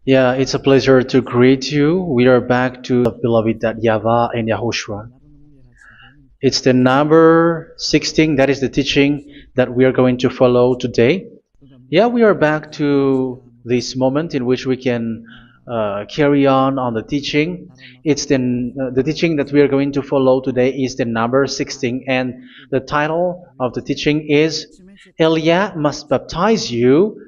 Yeah, it's a pleasure to greet you. We are back to beloved that YAHVAH and YAHOSHUA. It's the number 16, that is the teaching that we are going to follow today. Yeah, we are back to this moment in which we can carry on the teaching. It's the teaching that we are going to follow today is the number 16, and the title of the teaching is Elia must baptize you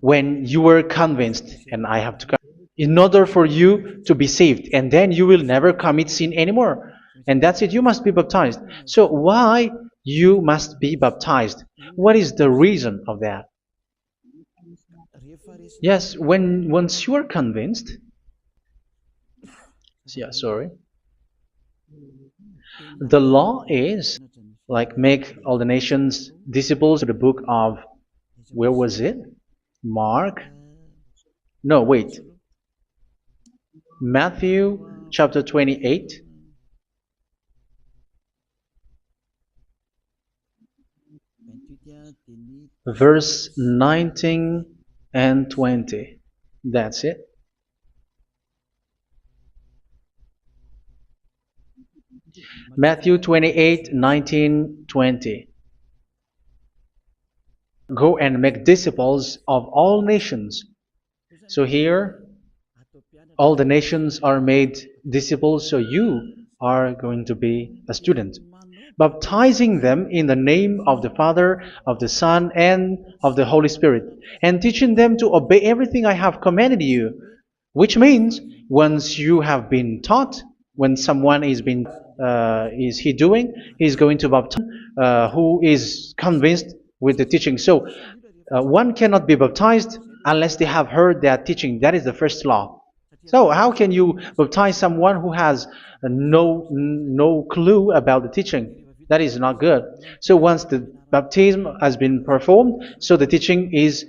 when you were convinced, and I have to come, in order for you to be saved, and then you will never commit sin anymore. And that's it, you must be baptized. So why you must be baptized? What is the reason of that? Yes, when once you are convinced, yeah, sorry, the law is like make all the nations disciples. The book of, where was it? Mark? No, wait. Matthew chapter 28, verse 19 and 20. That's it. Matthew 28, 19, 20. Go and make disciples of all nations. So here, all the nations are made disciples, so you are going to be a student. Baptizing them in the name of the Father, of the Son, and of the Holy Spirit, and teaching them to obey everything I have commanded you. Which means, once you have been taught, when someone is being, is he doing, he's going to baptize who is convinced with the teaching. So, one cannot be baptized unless they have heard that teaching. That is the first law. So how can you baptize someone who has no clue about the teaching? That is not good. So once the baptism has been performed, so the teaching is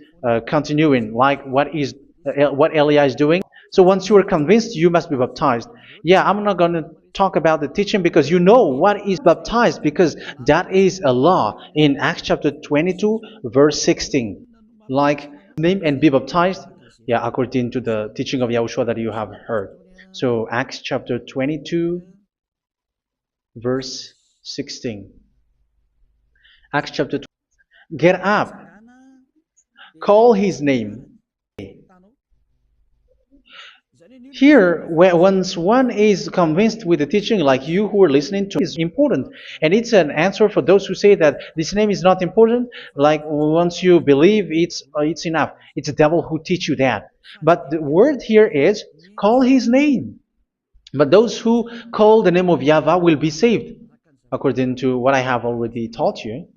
continuing, like what Elia is doing. So once you are convinced, you must be baptized. Yeah, I'm not going to talk about the teaching because you know what is baptized, because that is a law in Acts chapter 22, verse 16. Like, name and be baptized, yeah, according to the teaching of Yahushua that you have heard. So Acts chapter 22, verse 16. Acts chapter 2. Get up, call his name. Here, once one is convinced with the teaching, like you who are listening to, is important. And it's an answer for those who say that this name is not important. Like once you believe, it's enough. It's the devil who teach you that. But the word here is call his name. But those who call the name of YAHVAH will be saved, according to what I have already taught you.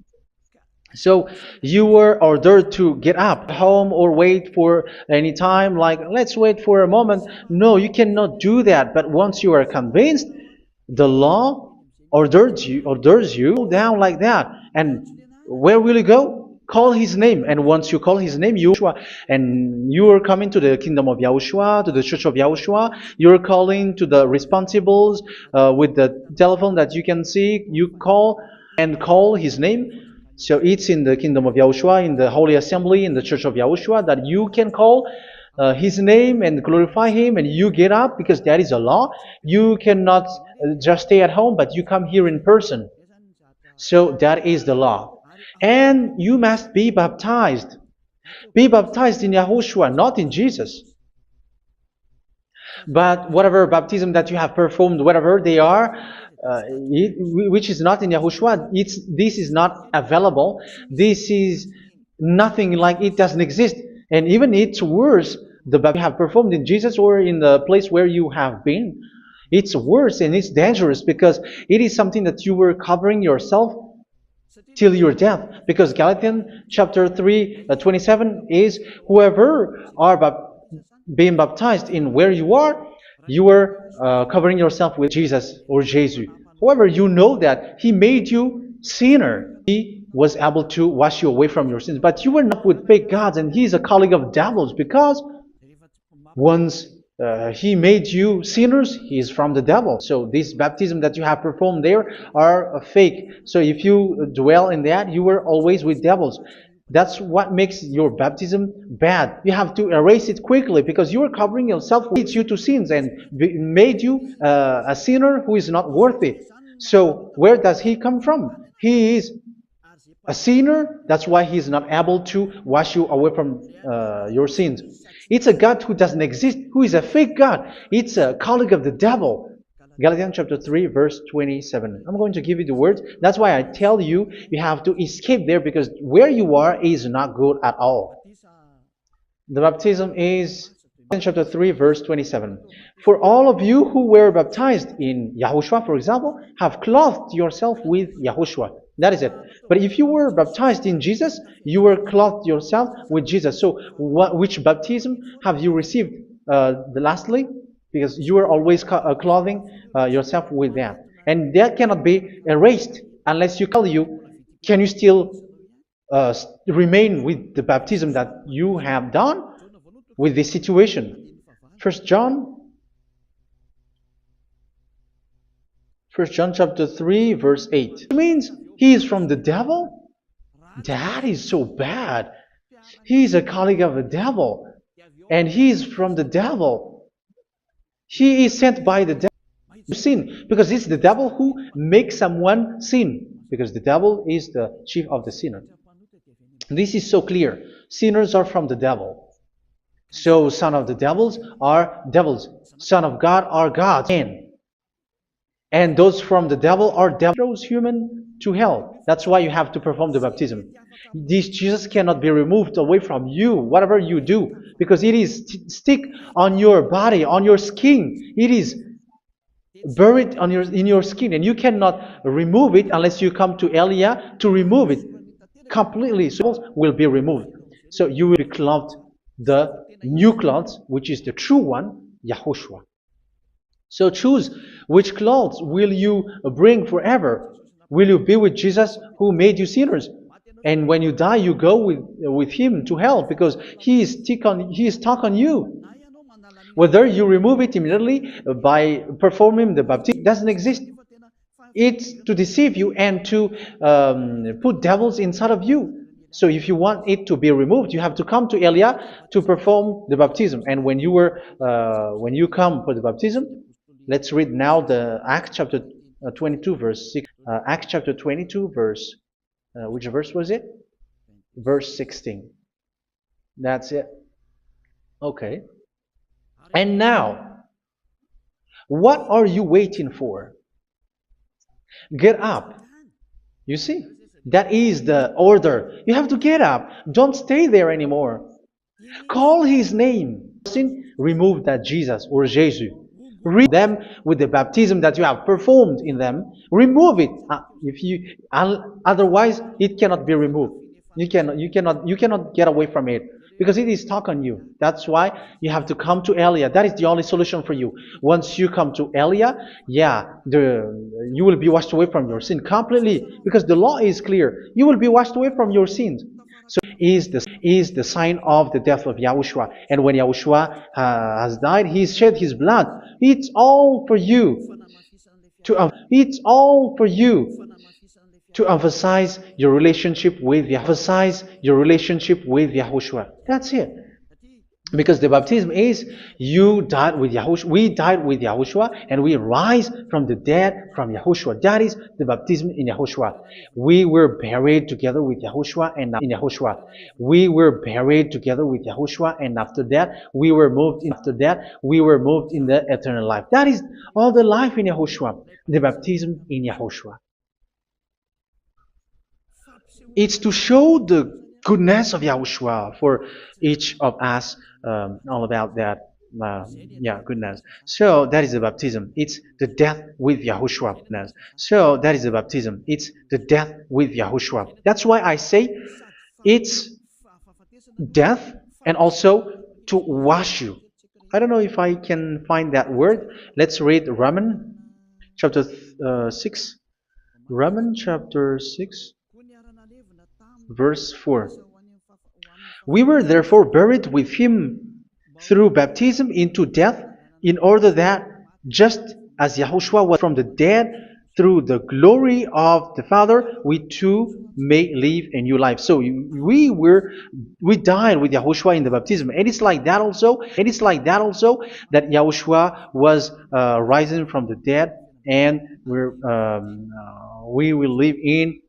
So you were ordered to get up at home or wait for any time, like let's wait for a moment. No, you cannot do that. But once you are convinced, the law orders you down like that. And where will you go? Call his name. And once you call his name, and you are coming to the kingdom of Yahushua, to the church of Yahushua. You're calling to the responsibles with the telephone that you can see. You call and call his name. So it's in the kingdom of Yahushua, in the holy assembly, in the church of Yahushua, that you can call his name and glorify him, and you get up, because that is a law. You cannot just stay at home, but you come here in person. So that is the law. And you must be baptized. Be baptized in Yahushua, not in Jesus. But whatever baptism that you have performed, whatever they are, which is not in Yahushua, this is not available. This is nothing, like it doesn't exist. And even it's worse, the baptism you have performed in Jesus or in the place where you have been. It's worse and it's dangerous, because it is something that you were covering yourself till your death. Because Galatians chapter 3, 27 is, whoever are being baptized in where you are covering yourself with Jesus or Jesus. However, you know that He made you sinner. He was able to wash you away from your sins. But you were not with fake gods, and He is a colleague of devils, because once He made you sinners, He is from the devil. So this baptism that you have performed there are fake. So if you dwell in that, you were always with devils. That's what makes your baptism bad. You have to erase it quickly because you are covering yourself, leads you to sins and made you a sinner who is not worthy. So where does he come from? He is a sinner. That's why he is not able to wash you away from your sins. It's a God who doesn't exist, who is a fake God. It's a colleague of the devil. Galatians chapter 3 verse 27. I'm going to give you the words. That's why I tell you, you have to escape there because where you are is not good at all. The baptism is chapter 3 verse 27. For all of you who were baptized in YAHOSHUA, for example, have clothed yourself with YAHOSHUA. That is it. But if you were baptized in Jesus, you were clothed yourself with Jesus. So which baptism have you received lastly? Because you are always clothing yourself with that. And that cannot be erased unless you can you still remain with the baptism that you have done with this situation? First John chapter 3 verse 8. It means he is from the devil? That is so bad. He is a colleague of the devil. And he is from the devil. He is sent by the devil to sin. Because it's the devil who makes someone sin. Because the devil is the chief of the sinner. This is so clear. Sinners are from the devil. So son of the devils are devils. Son of God are gods. And those from the devil are devils. Throws human to hell. That's why you have to perform the baptism. This Jesus cannot be removed away from you, whatever you do, because it is stick on your body, on your skin. It is buried in your skin, and you cannot remove it unless you come to Elia to remove it completely. So it will be removed. So you will be clothed the new clothes, which is the true one, YAHOSHUA. So choose which clothes will you bring forever. Will you be with Jesus who made you sinners? And when you die, you go with him to hell because he is stuck on you. Whether you remove it immediately by performing the baptism doesn't exist. It's to deceive you and to put devils inside of you. So if you want it to be removed, you have to come to Elia to perform the baptism. And when you come for the baptism, let's read now the Acts chapter 22 verse 6. Acts chapter 22 verse, which verse was it? Verse 16. That's it. Okay. And now, what are you waiting for? Get up. You see, that is the order. You have to get up. Don't stay there anymore. Call his name. Remove that Jesus or Jesus. Remove them with the baptism that you have performed in them. Remove it. Otherwise, it cannot be removed. You cannot get away from it because it is stuck on you. That's why you have to come to Elia. That is the only solution for you. Once you come to Elia, you will be washed away from your sin completely because the law is clear. You will be washed away from your sins. So is the sign of the death of Yahushua. And when Yahushua has died, he shed his blood. It's all for you. It's all for you to emphasize your relationship with Yahushua. That's it. Because the baptism is you died with Yahushua. We died with Yahushua and we rise from the dead from Yahushua. That is the baptism in Yahushua. We were buried together with Yahushua and in Yahushua. We were buried together with Yahushua and after that we were moved in the eternal life. That is all the life in Yahushua. The baptism in Yahushua. It's to show the goodness of Yahushua for each of us, all about that, goodness. So that is the baptism. It's the death with Yahushua. So that is the baptism. It's the death with Yahushua. That's why I say it's death and also to wash you. I don't know if I can find that word. Let's read Romans chapter 6. Romans chapter 6. Verse 4. We were therefore buried with him through baptism into death, in order that, just as Yahushua was from the dead through the glory of the Father, we too may live a new life. So we died with Yahushua in the baptism, and it's like that also. That Yahushua was rising from the dead, and we will live in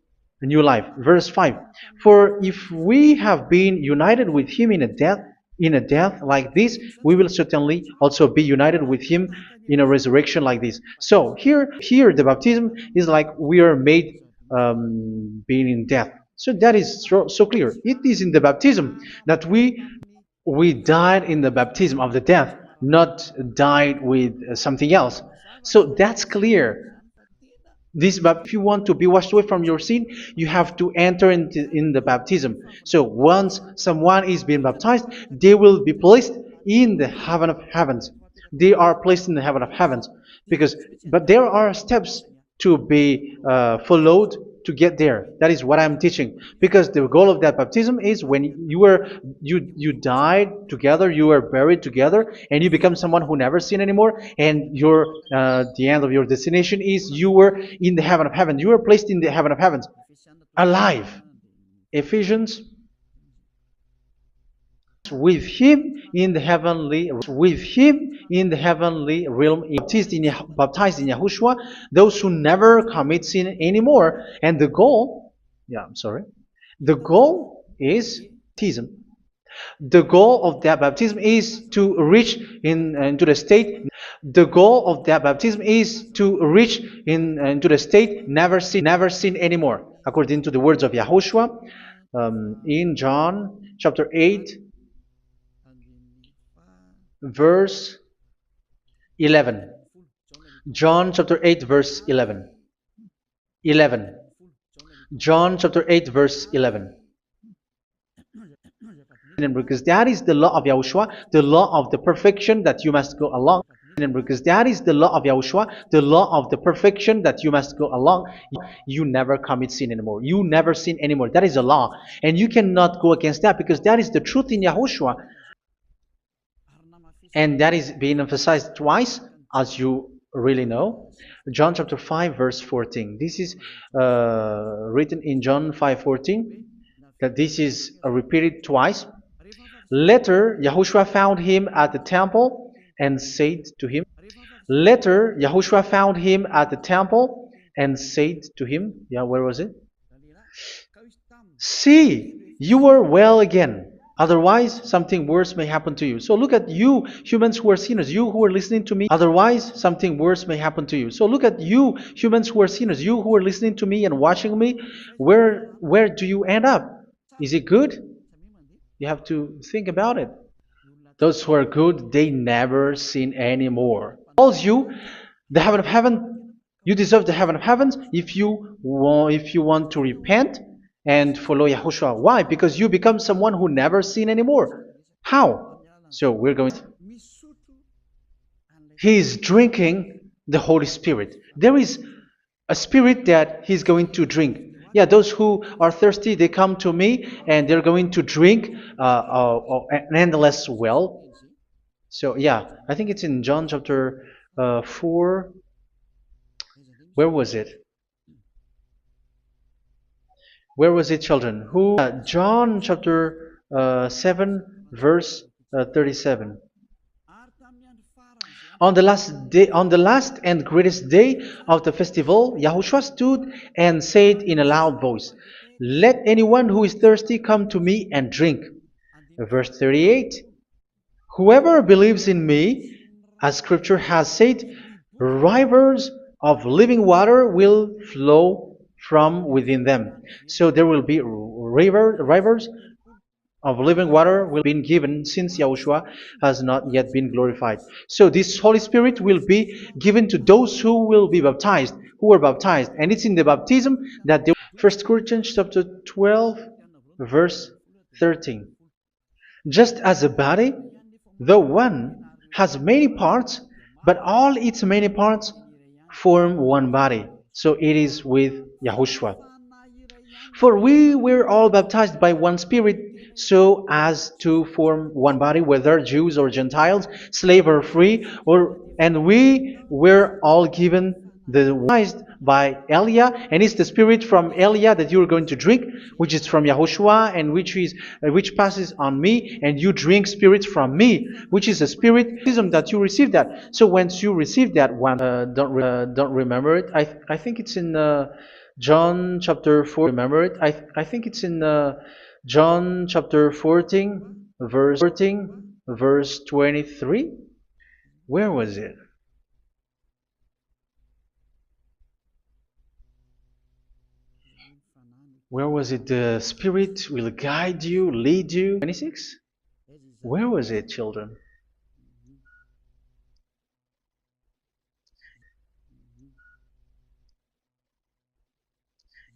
a new life. Verse 5. For if we have been united with him in a death like this, we will certainly also be united with him in a resurrection like this. So here the baptism is like we are made being in death. So that is so clear. It is in the baptism that we died in the baptism of the death, not died with something else. So that's clear. This, if you want to be washed away from your sin, you have to enter in the baptism. So once someone is being baptized, they will be placed in the heaven of heavens. They are placed in the heaven of heavens because, but there are steps to be followed to get there. That is what I'm teaching. Because the goal of that baptism is when you died together, you were buried together, and you become someone who never sin anymore. And your the end of your destination is you were in the heaven of heaven. You were placed in the heaven of heavens, alive. Ephesians with him in the heavenly realm, baptized in Yahushua, those who never commit sin anymore. And the goal, the goal is baptism. The goal of that baptism is to reach into the state. The goal of that baptism is to reach into the state never sin anymore, according to the words of Yahushua in John chapter 8, verse 11. John chapter 8, verse 11. 11. John chapter 8, verse 11. Because that is the law of Yahushua, the law of the perfection that you must go along. Because that is the law of Yahushua, the law of the perfection that you must go along. You never commit sin anymore. You never sin anymore. That is a law. And you cannot go against that because that is the truth in Yahushua. And that is being emphasized twice, as you really know. John chapter 5, verse 14. This is written in John 5:14. That this is repeated twice. Later, Yahushua found him at the temple and said to him, where was it? See, you are well again. Otherwise, something worse may happen to you. So look at you, humans who are sinners, you who are listening to me. Otherwise, something worse may happen to you. So look at you, humans who are sinners, you who are listening to me and watching me. Where do you end up? Is it good? You have to think about it. Those who are good, they never sin anymore. Calls you the heaven of heaven. You deserve the heaven of heavens if you want to repent and follow Yahushua. Why? Because you become someone who never sin anymore. How? So we're going. He is drinking the Holy Spirit. There is a spirit that he's going to drink. Yeah, those who are thirsty, they come to me and they're going to drink an endless well. So yeah, I think it's in John chapter 4. Where was it? Where was it, children? John chapter 7, verse 37. On the last and greatest day of the festival, Yahushua stood and said in a loud voice, "Let anyone who is thirsty come to me and drink." Verse 38, "Whoever believes in me, as Scripture has said, rivers of living water will flow from within them." So there will be rivers of living water will be given, since Yahushua has not yet been glorified. So this Holy Spirit will be given to those who will be baptized, who are baptized. And it's in the baptism that 1 Corinthians chapter 12, verse 13. Just as a body, though one, has many parts, but all its many parts form one body. So it is with Yahushua. For we were all baptized by one Spirit, so as to form one body, whether Jews or Gentiles, slave or free, and we were all given the baptized by Elia, and it's the spirit from Elia that you're going to drink, which is from Yahushua, and which passes on me, and you drink spirit from me, which is a spirit that you receive that. So once you receive that one, don't remember it. I think it's in John chapter 4. Remember it. I think it's in John chapter 14, verse 23. Where was it? Where was it? The Spirit will guide you, lead you. 26? Where was it, children?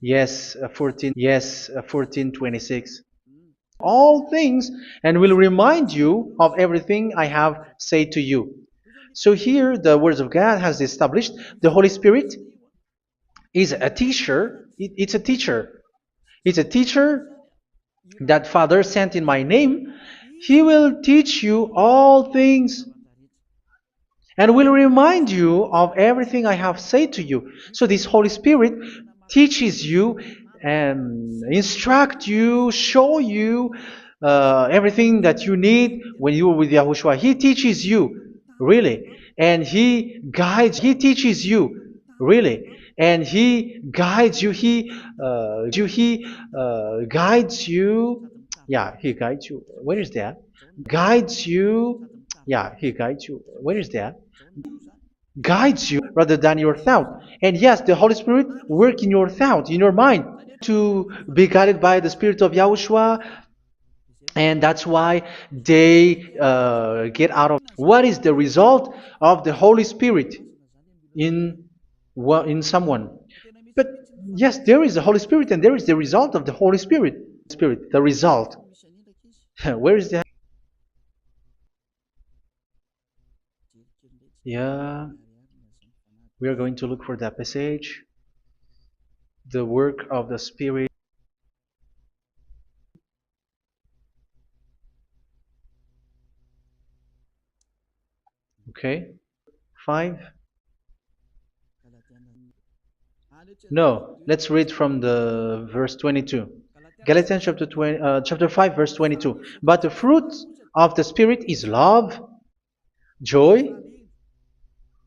Yes, 14:26. All things, and will remind you of everything I have said to you. So here the words of God has established the Holy Spirit is a teacher. It's a teacher. It's a teacher that Father sent in my name. He will teach you all things and will remind you of everything I have said to you. So this Holy Spirit teaches you and instruct you, show you everything that you need when you are with Yahushua. He teaches you, really, and He teaches you, really, and He guides you. He guides you. Yeah, He guides you. Where is that? Guides you. Yeah, He guides you. Where is that? Guides you rather than your thought. And yes, the Holy Spirit work in your thought, in your mind, to be guided by the Spirit of Yahushua, and that's why they get out of. What is the result of the Holy Spirit in in someone? But yes, there is the Holy Spirit, and there is the result of the Holy Spirit. The result. Where is that? Yeah, we are going to look for that passage. The work of the Spirit. Okay, 5. No, let's read from the verse 22. Galatians chapter 5, verse 22. But the fruit of the Spirit is love, joy,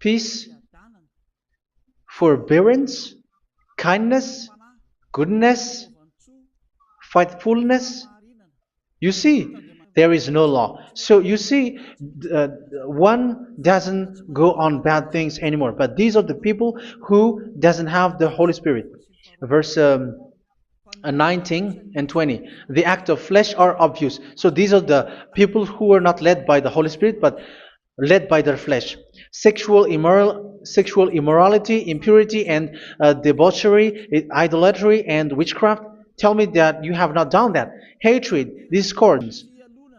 peace, forbearance, kindness, goodness, faithfulness. You see, there is no law. So you see, one doesn't go on bad things anymore. But these are the people who doesn't have the Holy Spirit. Verse 19 and 20. The act of flesh are obvious. So these are the people who are not led by the Holy Spirit, but led by their flesh. Sexual immorality, impurity, and debauchery, idolatry, and witchcraft. Tell me that you have not done that. Hatred, discords.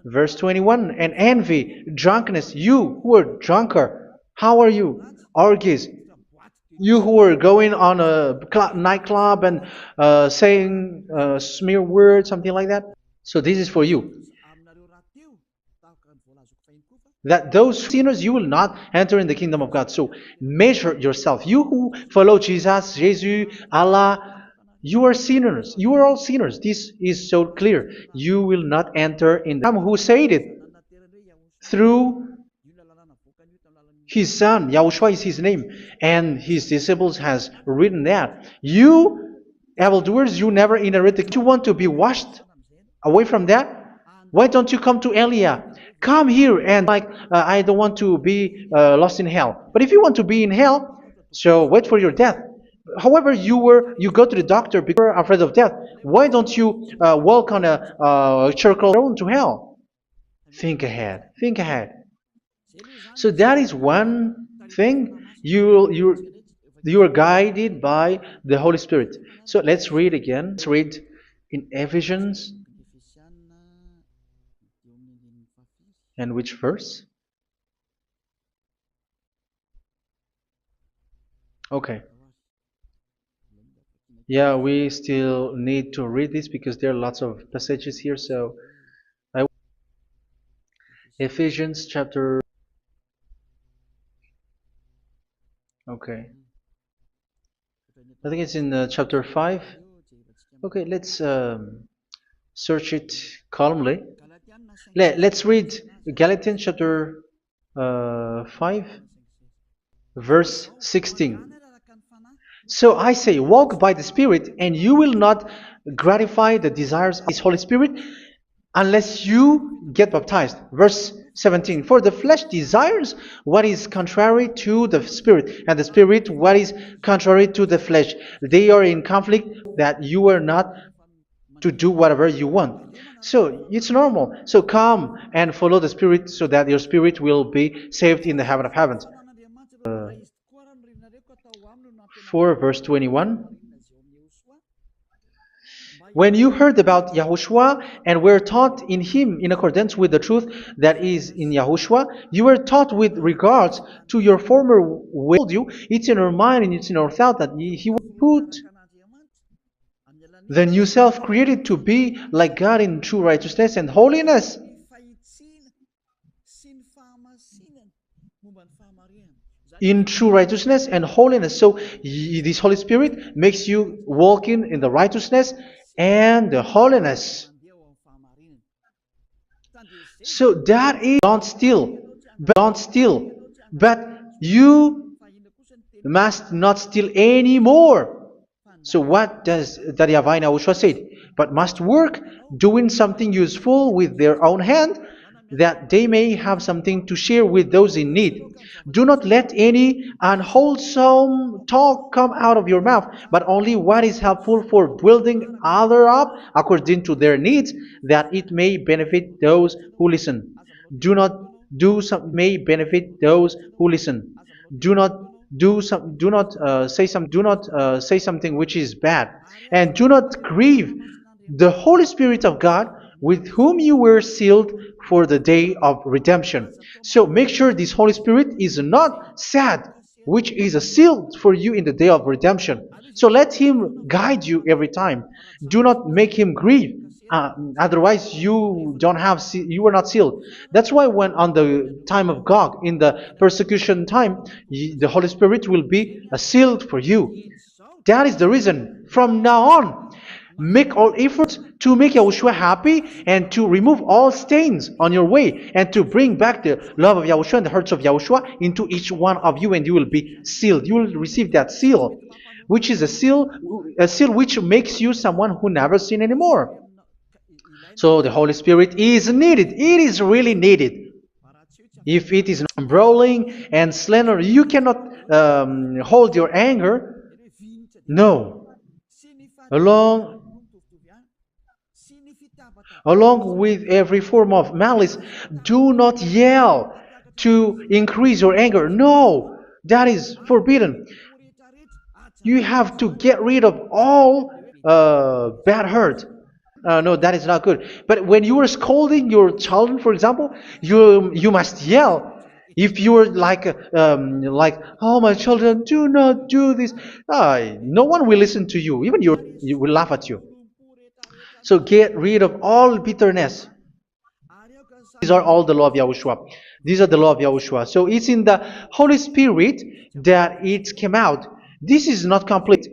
Verse 21, and envy, drunkenness. You who are drunker, how are you? Orgies. You who are going on a nightclub and saying smear words, something like that. So this is for you. That those sinners, you will not enter in the kingdom of God. So measure yourself. You who follow Jesus, Allah, you are sinners. You are all sinners. This is so clear. You will not enter in the who said it through his son. Yahushua is his name, and his disciples has written that. You evildoers, you never inherit the. You want to be washed away from that? Why don't you come to Elia? Come here and I don't want to be lost in hell. But if you want to be in hell, so wait for your death. However, you go to the doctor because you're afraid of death. Why don't you walk on a circle road to hell? Think ahead. Think ahead. So that is one thing. You are guided by the Holy Spirit. So let's read again. Let's read in Ephesians. And which verse? Okay. Yeah, we still need to read this because there are lots of passages here. So, Ephesians chapter. Okay. I think it's in chapter 5. Okay, let's search it calmly. Let's read Galatians chapter 5, verse 16. So I say, walk by the Spirit, and you will not gratify the desires of His Holy Spirit unless you get baptized. Verse 17. For the flesh desires what is contrary to the Spirit, and the Spirit what is contrary to the flesh. They are in conflict that you are not to do whatever you want. So it's normal. So come and follow the Spirit so that your spirit will be saved in the heaven of heavens. 4 verse 21. When you heard about Yahushua and were taught in him in accordance with the truth that is in Yahushua, you were taught with regards to your former way. It's in our mind and it's in our thought that he will put the new self created to be like God in true righteousness and holiness. In true righteousness and holiness. So this Holy Spirit makes you walking in the righteousness and the holiness. So that is don't steal, but you must not steal anymore. So what does the YAHVAH in YAHOSHUA say? But must work, doing something useful with their own hand, that they may have something to share with those in need. Do not let any unwholesome talk come out of your mouth, but only what is helpful for building others up according to their needs, that it may benefit those who listen. Do not do some may benefit those who listen. Do not say something which is bad, and do not grieve the Holy Spirit of God, with whom you were sealed for the day of redemption. So make sure this Holy Spirit is not sad, which is a seal for you in the day of redemption. So let him guide you every time. Do not make him grieve. Otherwise, you are not sealed. That's why when on the time of Gog, in the persecution time, the Holy Spirit will be sealed for you. That is the reason. From now on, make all efforts to make Yahushua happy and to remove all stains on your way and to bring back the love of Yahushua and the hearts of Yahushua into each one of you, and you will be sealed. You will receive that seal, which is a seal which makes you someone who never sin anymore. So the Holy Spirit is needed. It is really needed. If it is not brawling and slander, you cannot hold your anger. No. Along with every form of malice, do not yell to increase your anger. No, that is forbidden. You have to get rid of all bad hurt. No, that is not good. But when you are scolding your children, for example, you must yell. If you are like, oh, my children, do not do this, no one will listen to you. Even you will laugh at you. So get rid of all bitterness. These are all the law of Yahushua. These are the law of Yahushua. So it's in the Holy Spirit that it came out. This is not complete.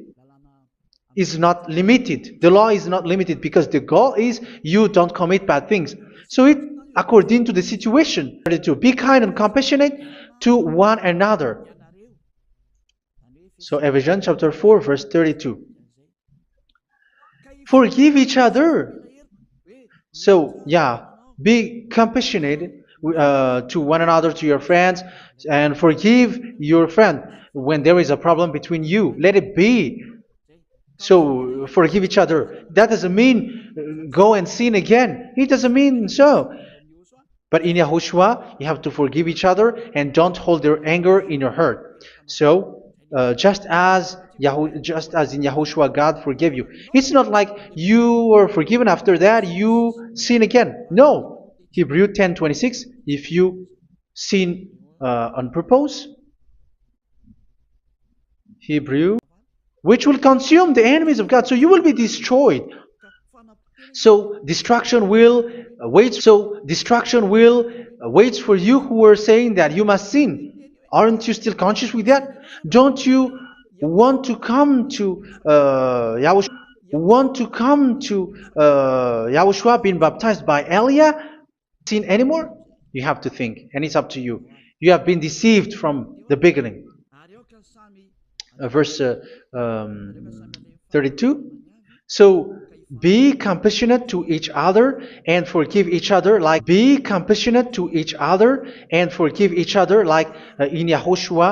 It's not limited. The law is not limited because the goal is you don't commit bad things. So it, according to the situation, to be kind and compassionate to one another. So Ephesians chapter 4 verse 32. Forgive each other. So yeah, be compassionate to one another, to your friends, and forgive your friend when there is a problem between you. Let it be. So forgive each other. That doesn't mean go and sin again. It doesn't mean so. But in Yahushua, you have to forgive each other and don't hold your anger in your heart. So just as in Yahushua, God forgave you. It's not like you were forgiven after that you sin again. No. Hebrew 10:26. If you sin on purpose, Hebrew, which will consume the enemies of God. So you will be destroyed. So destruction will wait. So destruction will waits for you who are saying that you must sin. Aren't you still conscious with that? Don't you want to come to Yahushua being baptized by Elia sin anymore? You have to think, and it's up to you. You have been deceived from the beginning. Verse 32. So be compassionate to each other and forgive each other like in Yahushua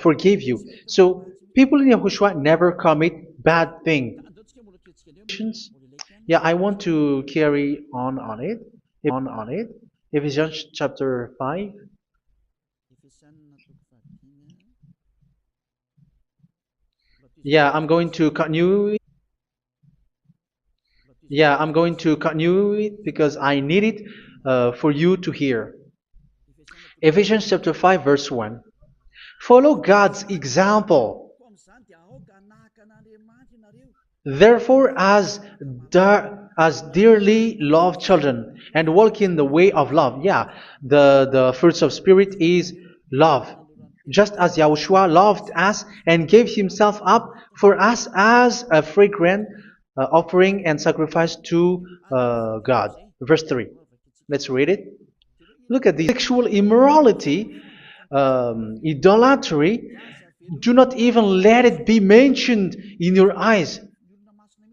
forgave you. So people in Yahushua never commit bad things. Yeah, I want to carry on it. Ephesians chapter 5. Yeah, I'm going to continue. Yeah, I'm going to continue it because I need it for you to hear. Ephesians chapter 5 verse 1. Follow God's example. Therefore, as dearly loved children, and walk in the way of love. Yeah, the fruits of spirit is love. Just as Yahushua loved us and gave himself up for us as a fragrant offering and sacrifice to God. Verse 3. Let's read it. Look at this. Sexual immorality, idolatry, do not even let it be mentioned in your eyes,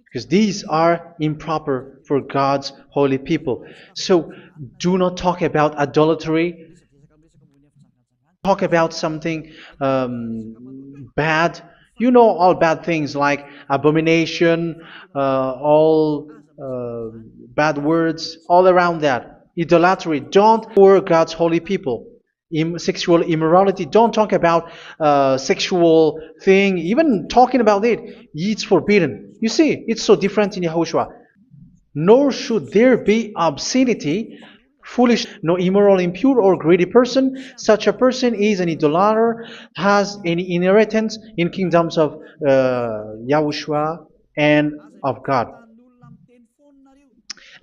because these are improper for God's holy people. So do not talk about idolatry, talk about something bad. You know, all bad things like abomination, all bad words, all around that. Idolatry, don't for God's holy people. Sexual immorality, don't talk about sexual thing. Even talking about it, it's forbidden. You see, it's so different in Yahushua. Nor should there be obscenity, foolish, no immoral, impure, or greedy person. Such a person is an idolater, has any inheritance in kingdoms of Yahushua and of God.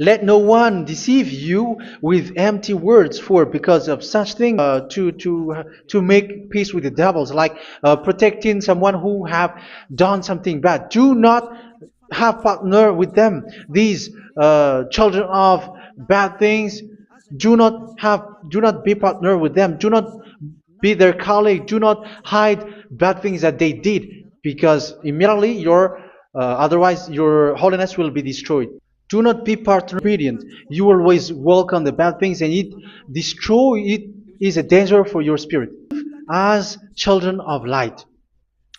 Let no one deceive you with empty words, for because of such things, to make peace with the devils, like protecting someone who have done something bad. Do not have partner with them. These children of bad things, do not be partner with them. Do not be their colleague. Do not hide bad things that they did, because immediately otherwise your holiness will be destroyed. Do not be partner obedient. You always walk on the bad things, and it is a danger for your spirit. As children of light.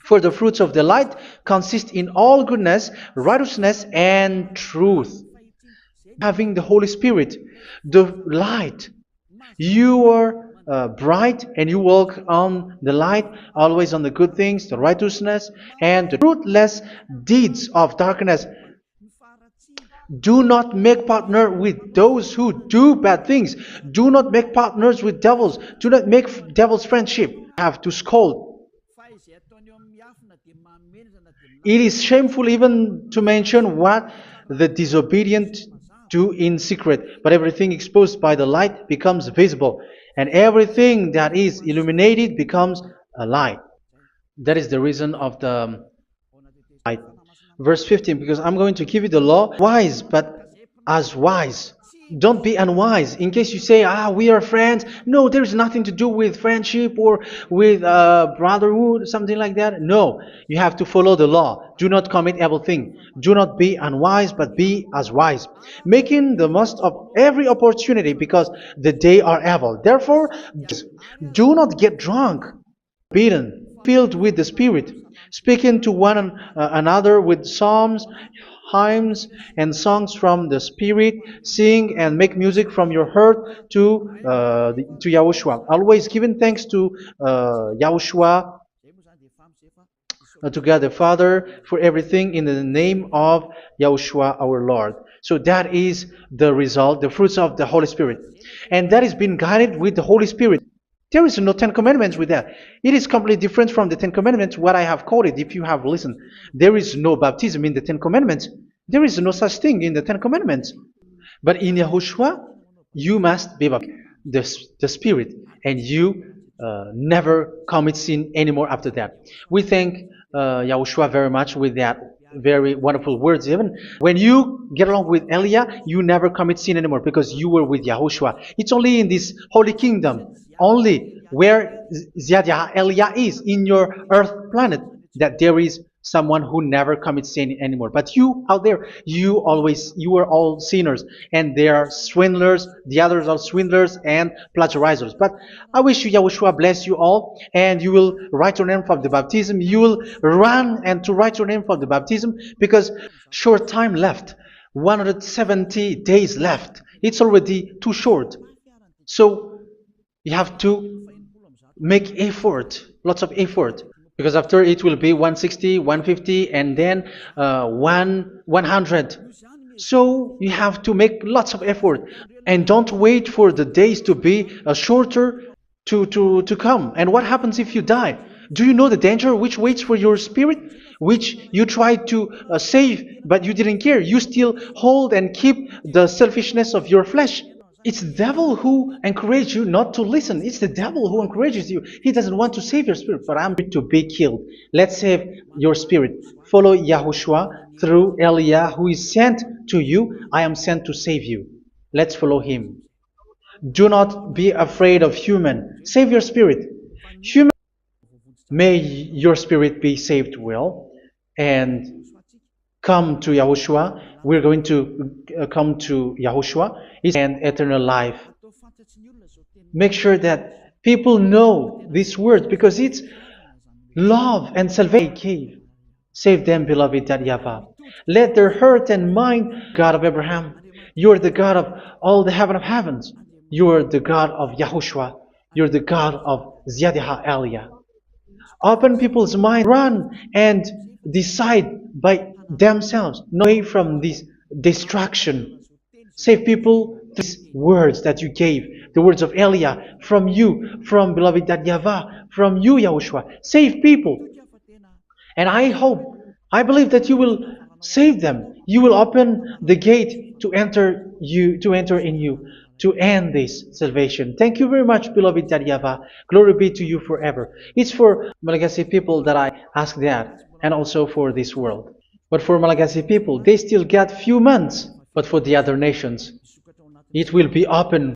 For the fruits of the light consist in all goodness, righteousness, and truth. Having the Holy Spirit, the light. You are bright and you walk on the light, always on the good things, the righteousness, and the fruitless deeds of darkness. Do not make partner with those who do bad things. Do not make partners with devils. Do not make devils friendship. Have to scold. It is shameful even to mention what the disobedient do in secret, but everything exposed by the light becomes visible, and everything that is illuminated becomes a light. That is the reason of the light. Verse 15, because I'm going to give you the law wise, but as wise. Don't be unwise. In case you say, we are friends. No, there's nothing to do with friendship or with brotherhood, something like that. No, you have to follow the law. Do not commit evil thing. Do not be unwise, but be as wise. Making the most of every opportunity, because the day are evil. Therefore, do not get drunk, beaten, filled with the Spirit, speaking to one another with psalms, hymns, and songs from the Spirit. Sing and make music from your heart to Yahushua. Always giving thanks to Yahushua, to God the Father, for everything in the name of Yahushua our Lord. So that is the result, the fruits of the Holy Spirit. And that is being guided with the Holy Spirit. There is no Ten Commandments with that. It is completely different from the Ten Commandments, what I have quoted, if you have listened. There is no baptism in the Ten Commandments. There is no such thing in the Ten Commandments. But in Yahushua, you must be baptized, the Spirit, and you never commit sin anymore after that. We thank Yahushua very much with that very wonderful words. Even when you get along with Elia, you never commit sin anymore because you were with Yahushua. It's only in this holy kingdom, only where Ziadia Elia is in your earth planet, that there is someone who never commits sin anymore. But you out there, you are all sinners, and they are swindlers. The others are swindlers and plagiarizers. But I wish you, Yahushua, bless you all, and you will write your name for the baptism. You will run and to write your name for the baptism because short time left, 170 days left. It's already too short. So you have to make effort, lots of effort, because after it will be 160, 150, and then 100. So you have to make lots of effort, and don't wait for the days to be shorter to come. And what happens if you die? Do you know the danger which waits for your spirit, which you tried to save, but you didn't care? You still hold and keep the selfishness of your flesh. It's the devil who encourages you not to listen. It's the devil who encourages you. He doesn't want to save your spirit, but I'm to be killed. Let's save your spirit. Follow Yahushua through Elia, who is sent to you. I am sent to save you. Let's follow him. Do not be afraid of human. Save your spirit. Human, may your spirit be saved well, and come to Yahushua. We're going to come to Yahushua and eternal life. Make sure that people know these words because it's love and salvation. Save them, beloved, that YAHVAH. Let their heart and mind, God of Abraham. You are the God of all the heaven of heavens. You are the God of Yahushua. You're the God of Ziadah Elia. Open people's mind, run and decide by themselves, not away from this distraction. Save people these words that you gave, the words of Elia, from you, from beloved that YAHVAH, from you, Yahushua. Save people. And I believe that you will save them. You will open the gate to enter in you, to end this salvation. Thank you very much, beloved that YAHVAH. Glory be to you forever. It's for Malagasy people that I ask that, and also for this world. But for Malagasy people, they still got few months. But for the other nations, it will be open